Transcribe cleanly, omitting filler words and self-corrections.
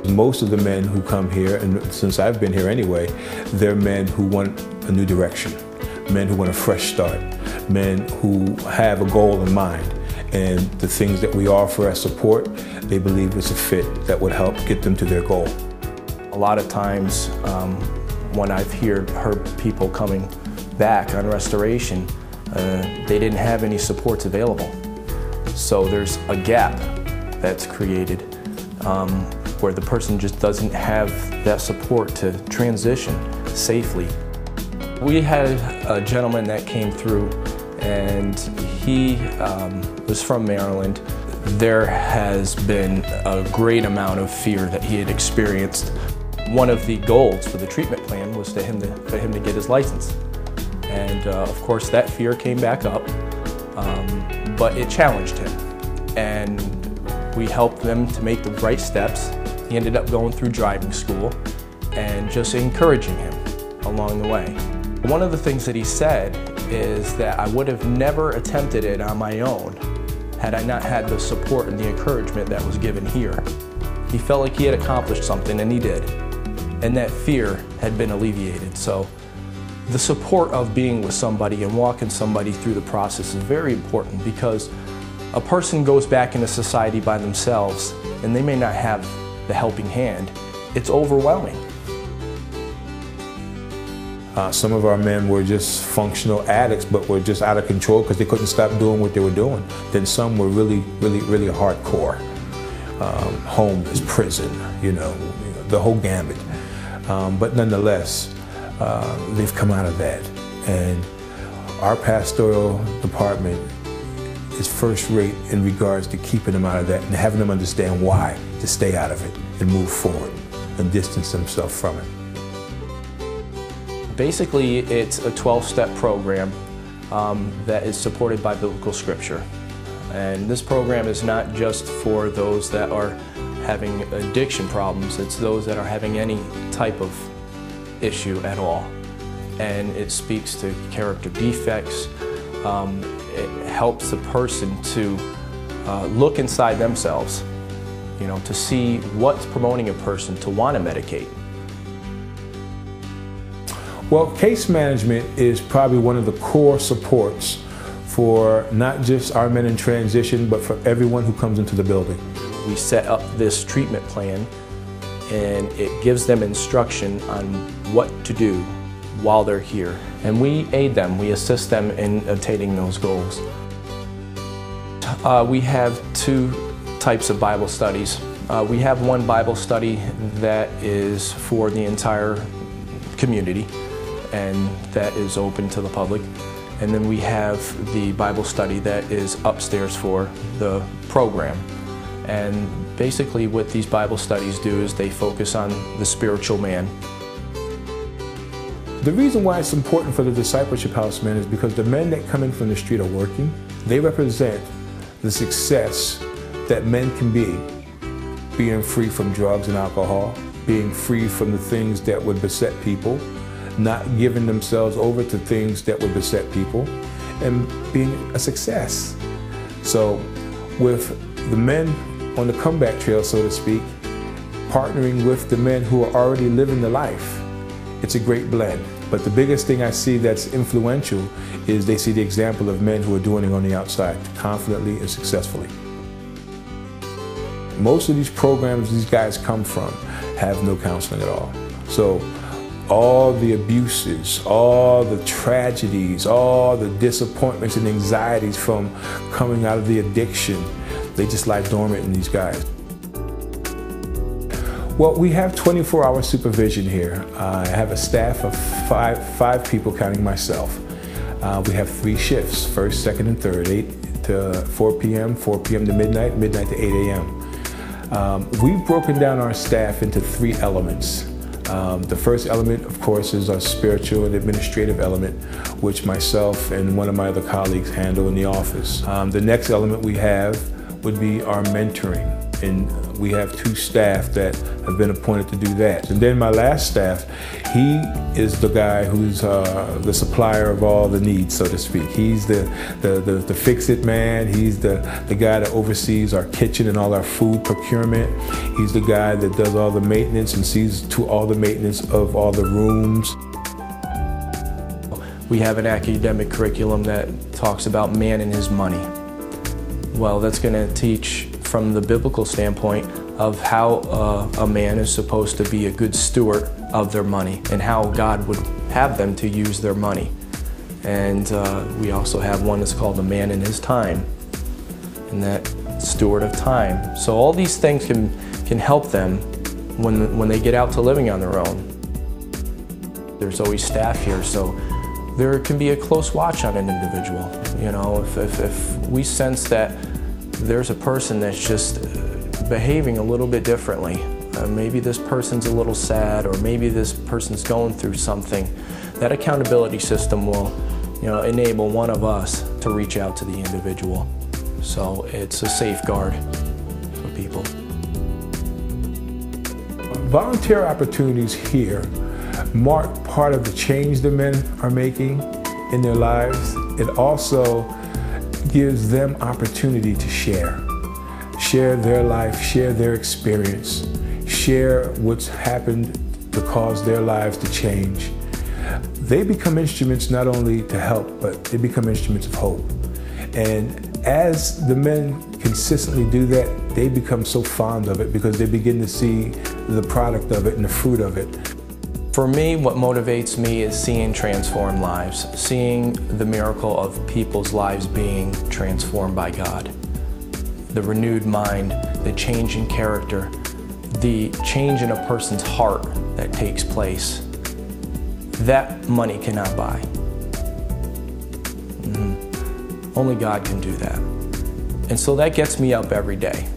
Most of the men who come here, and since I've been here anyway, they're men who want a new direction, men who want a fresh start, men who have a goal in mind. And the things that we offer as support, they believe is a fit that would help get them to their goal. A lot of times when I've heard people coming back on restoration, they didn't have any supports available. So there's a gap that's created where the person just doesn't have that support to transition safely. We had a gentleman that came through, and he was from Maryland. There has been a great amount of fear that he had experienced. One of the goals for the treatment plan was for him to get his license. And of course that fear came back up, but it challenged him. And we helped them to make the right steps. He ended up going through driving school and just encouraging him along the way. One of the things that he said is that I would have never attempted it on my own had I not had the support and the encouragement that was given here. He felt like he had accomplished something, and he did. And that fear had been alleviated. So the support of being with somebody and walking somebody through the process is very important, because a person goes back into society by themselves and they may not have the helping hand. It's overwhelming. Some of our men were just functional addicts, but were just out of control because they couldn't stop doing what they were doing. Then some were really hardcore. Homeless, prison, the whole gamut. But nonetheless, they've come out of that. And our pastoral department is first rate in regards to keeping them out of that and having them understand why to stay out of it and move forward and distance themselves from it. Basically, it's a 12-step program that is supported by biblical scripture. And this program is not just for those that are having addiction problems, it's those that are having any type of issue at all. And it speaks to character defects. It helps the person to look inside themselves, to see what's promoting a person to want to medicate. Well, case management is probably one of the core supports for not just our men in transition, but for everyone who comes into the building. We set up this treatment plan, and it gives them instruction on what to do while they're here. And we aid them, we assist them in attaining those goals. We have two types of Bible studies. We have one Bible study that is for the entire community, and that is open to the public. And then we have the Bible study that is upstairs for the program. And basically what these Bible studies do is they focus on the spiritual man. The reason why it's important for the Discipleship House men is because the men that come in from the street are working. They represent the success that men can be, being free from drugs and alcohol, being free from the things that would beset people, not giving themselves over to things that would beset people, and being a success. So with the men on the comeback trail, so to speak, partnering with the men who are already living the life, it's a great blend. But the biggest thing I see that's influential is they see the example of men who are doing it on the outside, confidently and successfully. Most of these programs these guys come from have no counseling at all. So all the abuses, all the tragedies, all the disappointments and anxieties from coming out of the addiction, they just lie dormant in these guys. Well, we have 24-hour supervision here. I have a staff of five people, counting myself. We have 3 shifts, first, second, and third, 8 to 4 p.m., 4 p.m. to midnight, midnight to 8 a.m. We've broken down our staff into 3 elements. The first element, of course, is our spiritual and administrative element, which myself and one of my other colleagues handle in the office. The next element we have would be our mentoring. And we have 2 staff that have been appointed to do that. And then my last staff, he is the guy who's the supplier of all the needs, so to speak. He's the fix-it man. He's the guy that oversees our kitchen and all our food procurement. He's the guy that does all the maintenance and sees to all the maintenance of all the rooms. We have an academic curriculum that talks about man and his money. Well, that's going to teach from the biblical standpoint of how a man is supposed to be a good steward of their money and how God would have them to use their money. And we also have one that's called the man in his time, and that steward of time. So all these things can help them when they get out to living on their own. There's always staff here, so there can be a close watch on an individual. You know, if we sense that there's a person that's just behaving a little bit differently, maybe this person's a little sad, or maybe this person's going through something, that accountability system will, you know, enable one of us to reach out to the individual. So it's a safeguard for people. Volunteer opportunities here mark part of the change the men are making in their lives. It also gives them opportunity to share their life, share their experience, share what's happened to cause their lives to change. They become instruments not only to help, but they become instruments of hope. And as the men consistently do that, they become so fond of it because they begin to see the product of it and the fruit of it. For me, what motivates me is seeing transformed lives, seeing the miracle of people's lives being transformed by God. The renewed mind, the change in character, the change in a person's heart that takes place. That money cannot buy. Only God can do that. And so that gets me up every day.